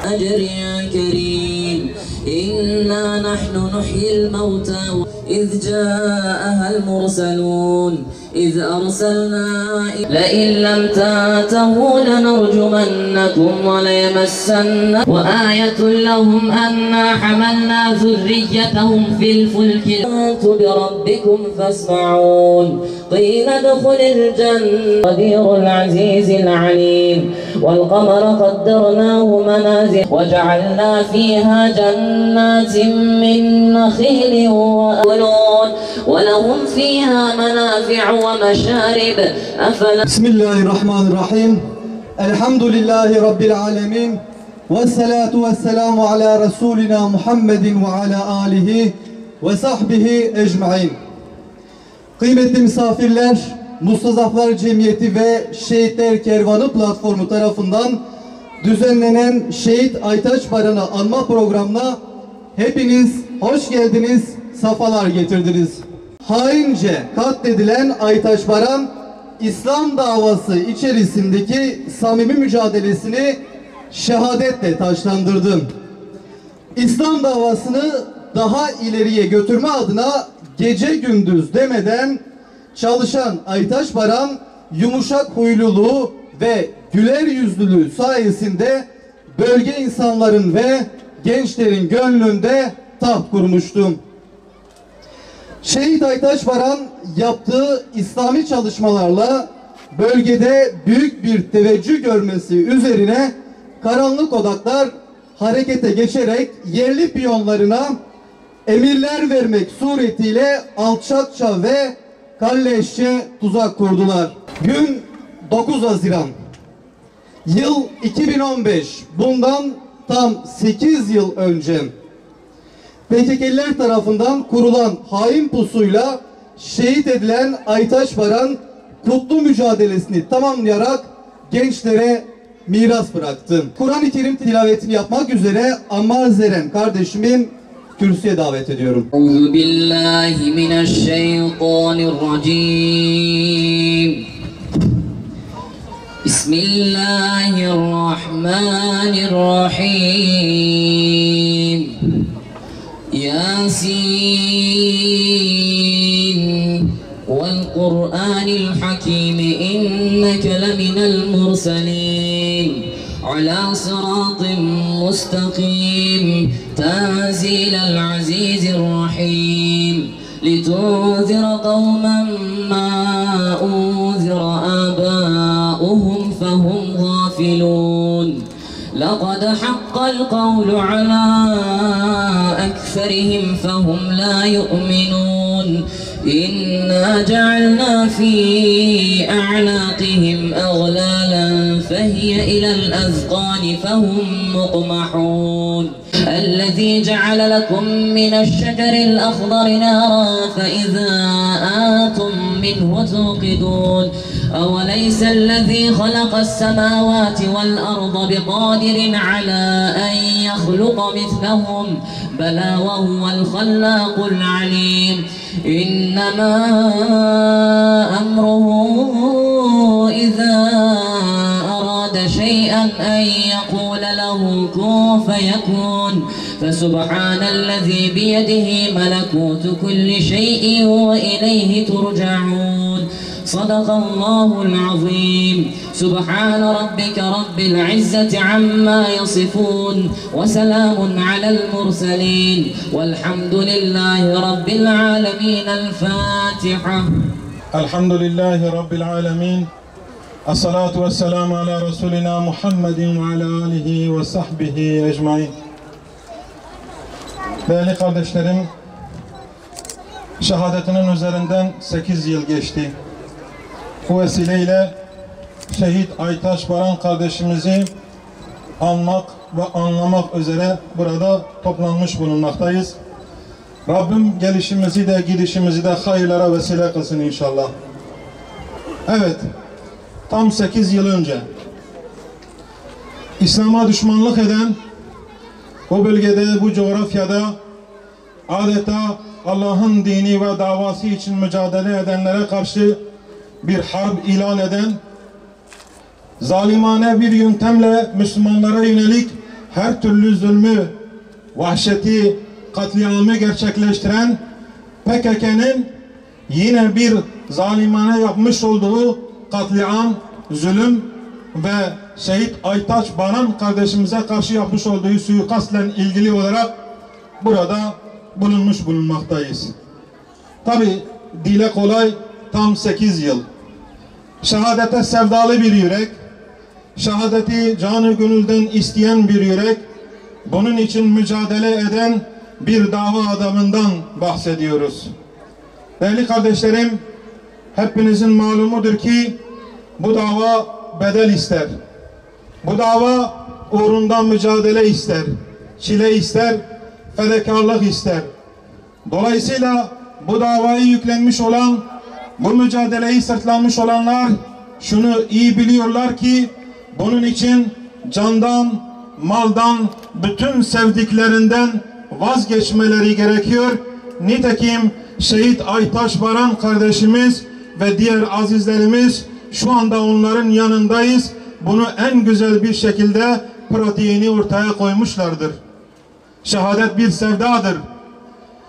أجر كريم إنا نحن نحيي الموتى إذ جاءها المرسلون إذ أرسلنا لئن لم تنتهوا لنرجمنكم وليمسن وآية لهم أنا حملنا ذريتهم في الفلك بربكم فاسمعون قيل ادخل الجنة قدير العزيز العليم والقمر قدرناه منازل وجعلنا فيها جنات من نخيل وأكلون ولهم فيها منافع ومشارب أفلا. بسم الله الرحمن الرحيم. الحمد لله رب العالمين. والصلاة والسلام على رسولنا محمد وعلى آله ve sahbihi ecmaîn. Kıymetli misafirler, Mustazaflar Cemiyeti ve Şehitler Kervanı platformu tarafından düzenlenen Şehit Aytaç Baran'ı anma programına hepiniz hoş geldiniz, safalar getirdiniz. Haince katledilen Aytaç Baran, İslam davası içerisindeki samimi mücadelesini şehadetle taçlandırdı. İslam davasını daha ileriye götürme adına gece gündüz demeden çalışan Aytaç Baran, yumuşak huyluluğu ve güler yüzlülüğü sayesinde bölge insanların ve gençlerin gönlünde taht kurmuştu. Şehit Aytaç Baran yaptığı İslami çalışmalarla bölgede büyük bir teveccüh görmesi üzerine karanlık odaklar harekete geçerek yerli piyonlarına emirler vermek suretiyle alçakça ve kalleşçe tuzak kurdular. Gün 9 Haziran. Yıl 2015. Bundan tam 8 yıl önce PKK'liler tarafından kurulan hain pusuyla şehit edilen Aytaç Baran kutlu mücadelesini tamamlayarak gençlere miras bıraktı. Kur'an-ı Kerim tilavetini yapmak üzere Ammar Zeren kardeşimi kürsüye davet ediyorum. Euzubillahimineşşeytanirracim. Bismillahirrahmanirrahim. Yasin vel Kur'anil Hakim inneke leminel murselin ala sıratın mustakim tanzilel azizirrahim litunzira kavmen ma unzira abauhum fehum gafilun لقد حق القول على أكثرهم فهم لا يؤمنون إنا جعلنا في أعناقهم أغلالا فهي إلى الأذقان فهم مقمحون الذي جعل لكم من الشجر الأخضر نارا فإذا آنتم منه توقدون أوليس الذي خلق السماوات والأرض بقادر على أن يخلق مثلهم بلى وهو الخلاق العليم إنما أمره إذا أراد شيئا أن يقول له كن فيكون فسبحان الذي بيده ملكوت كل شيء وإليه ترجعون صدق الله العظيم سبحان ربك رب العزة عما يصفون وسلام على المرسلين والحمد لله رب العالمين الفاتحة. الحمد لله رب العالمين الصلاة والسلام على رسولنا محمد وعلى آله وصحبه ecmaîn. Değerli kardeşlerim, şehadetinin üzerinden 8 yıl geçti. Bu vesileyle Şehit Aytaç Baran kardeşimizi anmak ve anlamak üzere burada toplanmış bulunmaktayız. Rabbim gelişimizi de gidişimizi de hayırlara vesile kılsın inşallah. Evet, tam 8 yıl önce İslam'a düşmanlık eden, bu bölgede, bu coğrafyada adeta Allah'ın dini ve davası için mücadele edenlere karşı bir harp ilan eden, zalimane bir yöntemle Müslümanlara yönelik her türlü zulmü, vahşeti, katliamı gerçekleştiren PKK'nın yine bir zalimane yapmış olduğu katliam, zulüm ve Şehit Aytaç Baran kardeşimize karşı yapmış olduğu suikastla ilgili olarak burada bulunmaktayız. Tabi dile kolay tam 8 yıl. Şehadete sevdalı bir yürek, şehadeti canı gönülden isteyen bir yürek, bunun için mücadele eden bir dava adamından bahsediyoruz. Değerli kardeşlerim, hepinizin malumudur ki bu dava bedel ister. Bu dava uğrunda mücadele ister, çile ister, fedakarlık ister. Dolayısıyla bu davayı yüklenmiş olan, bu mücadeleyi sırtlanmış olanlar şunu iyi biliyorlar ki bunun için candan, maldan, bütün sevdiklerinden vazgeçmeleri gerekiyor. Nitekim Şehit Aytaç Baran kardeşimiz ve diğer azizlerimiz şu anda onların yanındayız. Bunu en güzel bir şekilde pratiğini ortaya koymuşlardır. Şehadet bir sevdadır.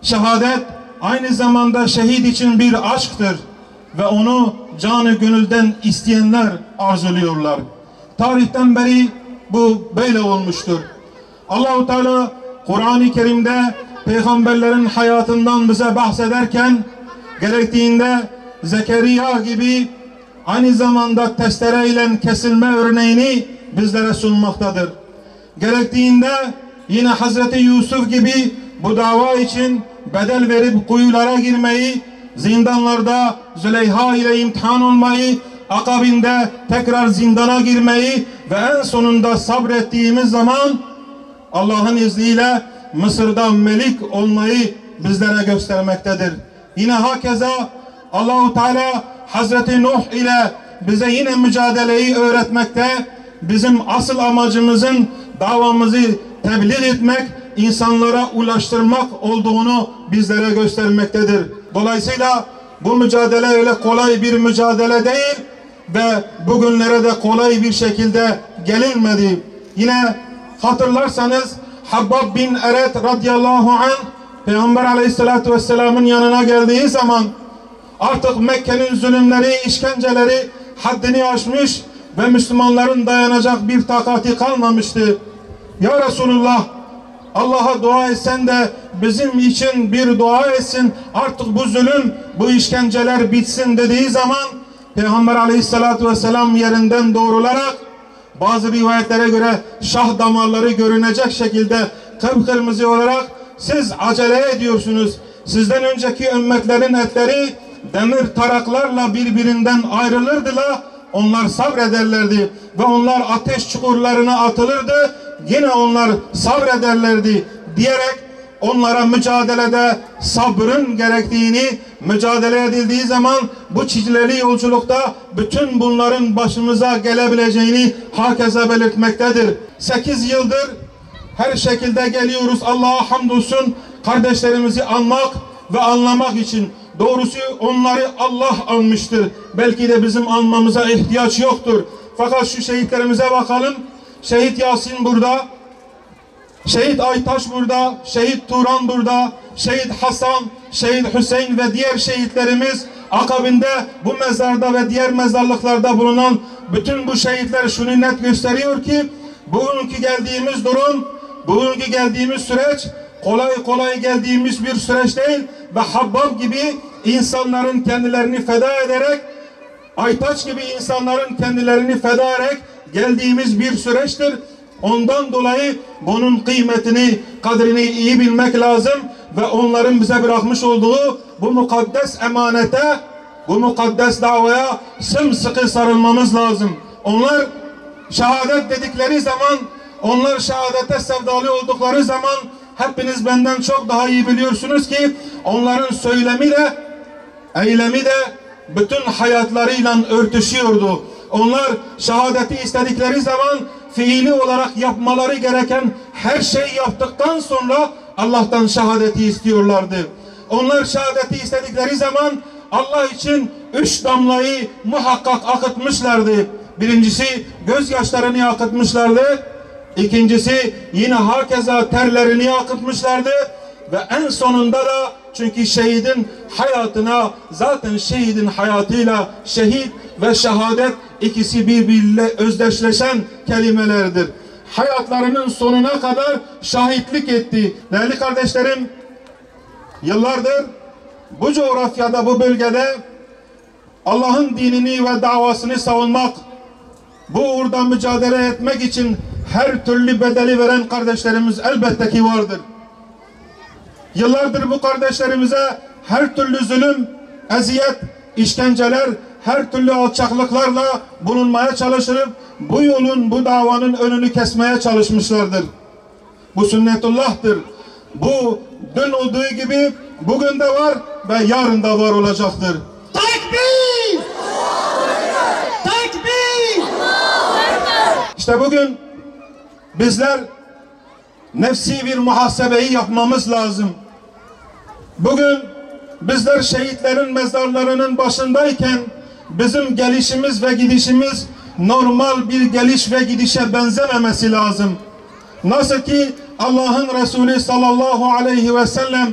Şehadet aynı zamanda şehit için bir aşktır ve onu canı gönülden isteyenler arzuluyorlar. Tarihten beri bu böyle olmuştur. Allah-u Teala Kur'an-ı Kerim'de peygamberlerin hayatından bize bahsederken gerektiğinde Zekeriya gibi aynı zamanda testereyle kesilme örneğini bizlere sunmaktadır. Gerektiğinde yine Hazreti Yusuf gibi bu dava için bedel verip kuyulara girmeyi, zindanlarda Züleyha ile imtihan olmayı, akabinde tekrar zindana girmeyi ve en sonunda sabrettiğimiz zaman Allah'ın izniyle Mısır'da melik olmayı bizlere göstermektedir. Yine hakeza Allah-u Teala Hazreti Nuh ile bize yine mücadeleyi öğretmekte, bizim asıl amacımızın davamızı tebliğ etmek, insanlara ulaştırmak olduğunu bizlere göstermektedir. Dolayısıyla bu mücadele öyle kolay bir mücadele değil ve bugünlere de kolay bir şekilde gelinmedi. Yine hatırlarsanız Habbab bin Eret radıyallahu anh Peygamber aleyhissalatü vesselamın yanına geldiği zaman artık Mekke'nin zulümleri, işkenceleri haddini aşmış ve Müslümanların dayanacak bir takati kalmamıştı. Ya Resulullah, Allah'a dua etsen de bizim için bir dua etsin, artık bu zulüm, bu işkenceler bitsin dediği zaman Peygamber aleyhissalatü vesselam yerinden doğrularak bazı rivayetlere göre şah damarları görünecek şekilde kıpkırmızı olarak siz acele ediyorsunuz. Sizden önceki ümmetlerin etleri demir taraklarla birbirinden ayrılırdılar. Onlar sabrederlerdi ve onlar ateş çukurlarına atılırdı. Yine onlar sabrederlerdi diyerek onlara mücadelede sabrın gerektiğini, mücadele edildiği zaman bu çileli yolculukta bütün bunların başımıza gelebileceğini hakeza belirtmektedir. 8 yıldır her şekilde geliyoruz, Allah'a hamdolsun, kardeşlerimizi anmak ve anlamak için. Doğrusu onları Allah almıştır. Belki de bizim anmamıza ihtiyaç yoktur. Fakat şu şehitlerimize bakalım. Şehit Yasin burada, Şehit Aytaç burada, Şehit Turan burada, Şehit Hasan, Şehit Hüseyin ve diğer şehitlerimiz, akabinde bu mezarda ve diğer mezarlıklarda bulunan bütün bu şehitler şunu net gösteriyor ki bugünkü geldiğimiz durum, bugünkü geldiğimiz süreç kolay kolay geldiğimiz bir süreç değil ve Habbab gibi insanların kendilerini feda ederek, Aytaç gibi insanların kendilerini feda ederek geldiğimiz bir süreçtir. Ondan dolayı bunun kıymetini, kadrini iyi bilmek lazım ve onların bize bırakmış olduğu bu mukaddes emanete, bu mukaddes davaya sımsıkı sarılmamız lazım. Onlar şehadet dedikleri zaman, onlar şehadete sevdalı oldukları zaman hepiniz benden çok daha iyi biliyorsunuz ki onların söylemi de, eylemi de bütün hayatlarıyla örtüşüyordu. Onlar şehadeti istedikleri zaman fiili olarak yapmaları gereken her şeyi yaptıktan sonra Allah'tan şehadeti istiyorlardı. onlar şehadeti istedikleri zaman Allah için 3 damlayı muhakkak akıtmışlardı. Birincisi gözyaşlarını akıtmışlardı. İkincisi yine hakeza terlerini akıtmışlardı. Ve en sonunda da çünkü şehidin hayatına, zaten şehidin hayatıyla şehit ve şehadet ikisi birbiriyle özdeşleşen kelimelerdir. Hayatlarının sonuna kadar şahitlik etti. Değerli kardeşlerim, yıllardır bu coğrafyada, bu bölgede Allah'ın dinini ve davasını savunmak, bu uğurda mücadele etmek için her türlü bedeli veren kardeşlerimiz elbette ki vardır. Yıllardır bu kardeşlerimize her türlü zulüm, eziyet, işkenceler, her türlü alçaklıklarla bulunmaya çalışılıp bu yolun, bu davanın önünü kesmeye çalışmışlardır. Bu sünnetullah'tır. Bu dün olduğu gibi bugün de var ve yarın da var olacaktır. Tekbir! Tekbir! İşte bugün bizler nefsi bir muhasebeyi yapmamız lazım. Bugün bizler şehitlerin mezarlarının başındayken bizim gelişimiz ve gidişimiz normal bir geliş ve gidişe benzememesi lazım. Nasıl ki Allah'ın Resulü sallallahu aleyhi ve sellem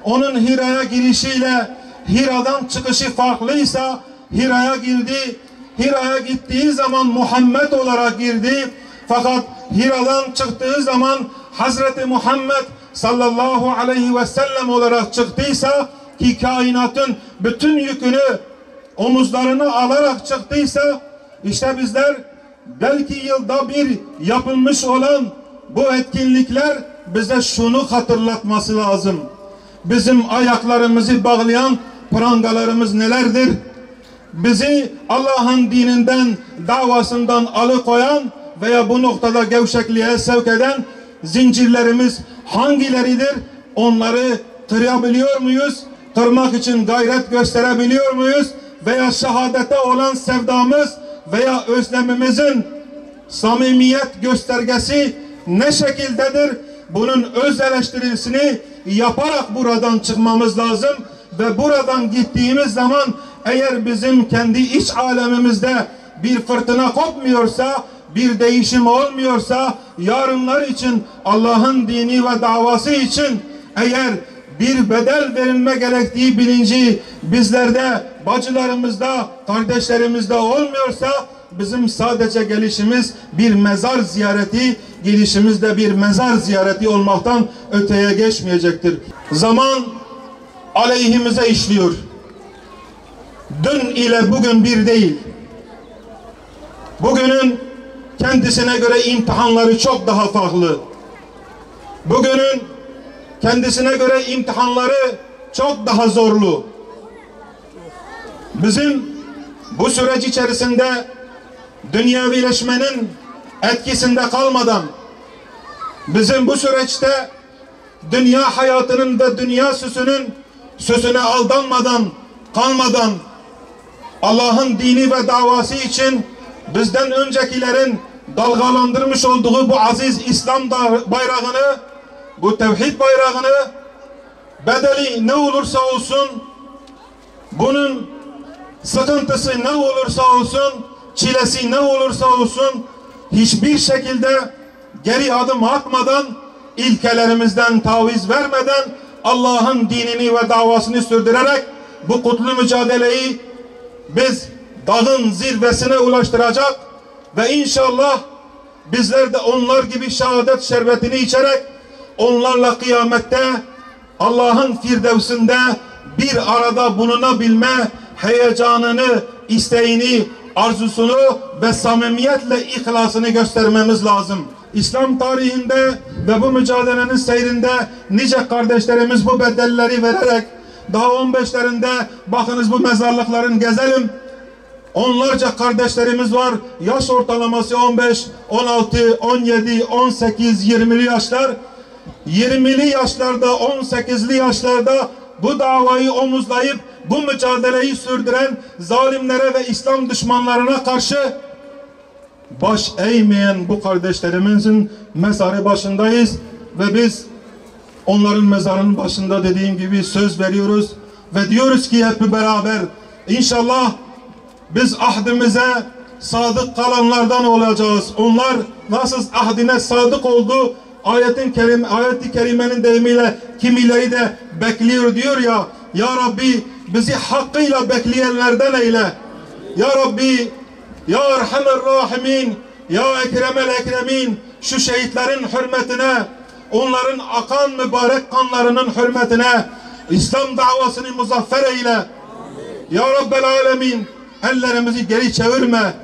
onun Hira'ya girişiyle Hira'dan çıkışı farklıysa Hira'ya girdi. Hira'ya gittiği zaman Muhammed olarak girdi. Fakat Hira'dan çıktığı zaman Hazreti Muhammed sallallahu aleyhi ve sellem olarak çıktıysa, ki kainatın bütün yükünü omuzlarına alarak çıktıysa, işte bizler belki yılda bir yapılmış olan bu etkinlikler bize şunu hatırlatması lazım. Bizim ayaklarımızı bağlayan prangalarımız nelerdir? Bizi Allah'ın dininden, davasından alıkoyan veya bu noktada gevşekliğe sevk eden zincirlerimiz hangileridir? Onları kırabiliyor muyuz? Kırmak için gayret gösterebiliyor muyuz? Veya şehadete olan sevdamız veya özlemimizin samimiyet göstergesi ne şekildedir? Bunun öz eleştirisini yaparak buradan çıkmamız lazım ve buradan gittiğimiz zaman eğer bizim kendi iç alemimizde bir fırtına kopmuyorsa, bir değişim olmuyorsa, yarınlar için, Allah'ın dini ve davası için eğer bir bedel verilme gerektiği bilinci bizlerde, bacılarımızda, kardeşlerimizde olmuyorsa, bizim sadece gelişimiz bir mezar ziyareti, gelişimiz de bir mezar ziyareti olmaktan öteye geçmeyecektir. Zaman aleyhimize işliyor. Dün ile bugün bir değil. Bugünün kendisine göre imtihanları çok daha farklı. Bugünün kendisine göre imtihanları çok daha zorlu. Bizim bu süreç içerisinde dünyevileşmenin etkisinde kalmadan, bizim bu süreçte dünya hayatının ve dünya süsüne aldanmadan, kalmadan, Allah'ın dini ve davası için bizden öncekilerin dalgalandırmış olduğu bu aziz İslam bayrağını, bu tevhid bayrağını, bedeli ne olursa olsun, bunun sıkıntısı ne olursa olsun, çilesi ne olursa olsun, hiçbir şekilde geri adım atmadan, ilkelerimizden taviz vermeden, Allah'ın dinini ve davasını sürdürerek bu kutlu mücadeleyi biz dağın zirvesine ulaştıracak ve inşallah bizler de onlar gibi şehadet şerbetini içerek onlarla kıyamette Allah'ın firdevsinde bir arada bulunabilme heyecanını, isteğini, arzusunu ve samimiyetle ihlasını göstermemiz lazım. İslam tarihinde ve bu mücadelenin seyrinde nice kardeşlerimiz bu bedelleri vererek daha 15'lerinde bakınız bu mezarlıkların gezelim. Onlarca kardeşlerimiz var. Yaş ortalaması 15, 16, 17, 18, 20'li yaşlar. 20'li yaşlarda, 18'li yaşlarda bu davayı omuzlayıp bu mücadeleyi sürdüren zalimlere ve İslam düşmanlarına karşı baş eğmeyen bu kardeşlerimizin mezarı başındayız ve biz Onların mezarının başında dediğim gibi söz veriyoruz ve diyoruz ki hep beraber inşallah biz ahdimize sadık kalanlardan olacağız. Onlar nasıl ahdine sadık oldu, ayet-i kerimenin deyimiyle kimileri de bekliyor diyor ya, Ya Rabbi bizi hakkıyla bekleyenlerden eyle. Ya Rabbi, Ya Erhamer Rahimin, Ya Ekremel Ekremin, şu şehitlerin hürmetine, onların akan mübarek kanlarının hürmetine İslam davasını muzaffer eyle. Ya Rabbel Alemin, ellerimizi geri çevirme.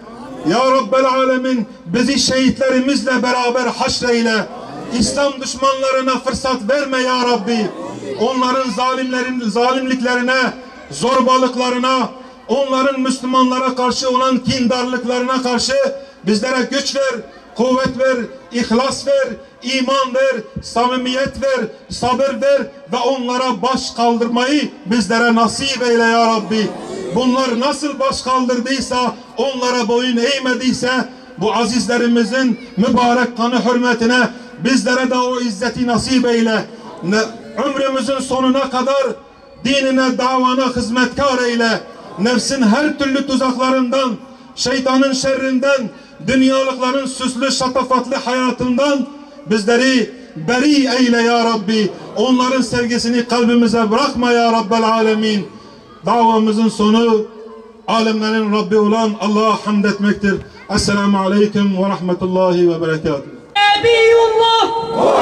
Ya Rabbel Alemin, bizi şehitlerimizle beraber haşreyle. İslam düşmanlarına fırsat verme ya Rabbi. Onların zalimliklerine, zorbalıklarına, onların Müslümanlara karşı olan kindarlıklarına karşı bizlere güç ver, kuvvet ver, ihlas ver, iman ver, samimiyet ver, sabır ver ve onlara baş kaldırmayı bizlere nasip eyle ya Rabbi. Bunlar nasıl baş kaldırdıysa, onlara boyun eğmediyse, bu azizlerimizin mübarek kanı hürmetine bizlere de o izzeti nasip eyle. Ömrümüzün sonuna kadar dinine, davana hizmetkar eyle. Nefsin her türlü tuzaklarından, şeytanın şerrinden, dünyalıkların süslü şatafatlı hayatından bizleri beri eyle ya Rabbi. Onların sevgisini kalbimize bırakma ya Rabbel Alemin. Davamızın sonu alemlerin Rabbi olan Allah'a hamd etmektir. Esselamu Aleyküm ve Rahmetullahi ve Berekatuhu. Nebiyullah